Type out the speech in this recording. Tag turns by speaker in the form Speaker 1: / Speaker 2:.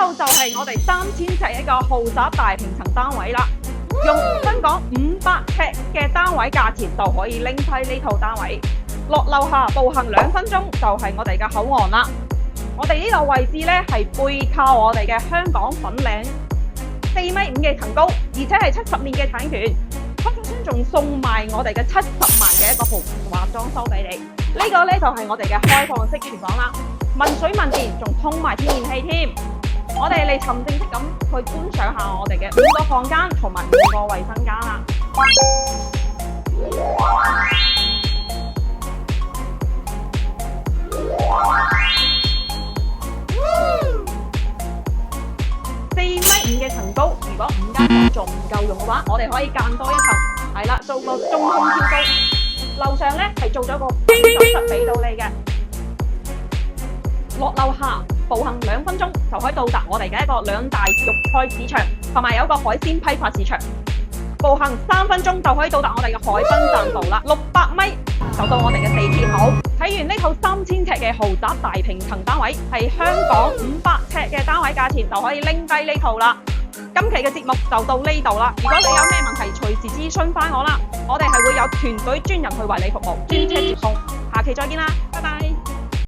Speaker 1: 後就係我哋3000尺一個豪宅大平層單位啦，用香港500尺嘅單位價錢就可以拎低呢套單位。落樓下步行2分鐘就係我哋嘅口岸啦。我哋呢個位置呢係背靠我哋嘅香港粉嶺4.5米嘅層高，而且係70年嘅產權。開發商仲送埋我哋嘅70萬嘅一個豪華裝修俾你。呢個呢就係我哋嘅開放式廚房啦，問水問電，仲通埋天然氣添。我哋嚟沉正式咁去觀賞下我哋嘅5個房間同埋5個衛生間啦。4.5米嘅層高，如果5間房仲唔夠用嘅話，我哋可以間多一層，係啦，做個中空挑高。樓上呢係做咗個冰室俾到你嘅。落樓下步行2分鐘就可以到達我哋嘅一個2大肉菜市場，同埋有個海鮮批發市場。步行3分鐘就可以到達我哋嘅海濱站道啦，600米就到我哋嘅地鐵口。睇完呢套3000尺嘅豪宅大平層單位，係香港500尺嘅單位價錢就可以拎低呢套啦。今期嘅節目就到呢度啦。如果你有咩問題，隨時諮詢翻我啦。我哋係會有團隊專人去為你服務，專車接送。下期再見啦，拜拜。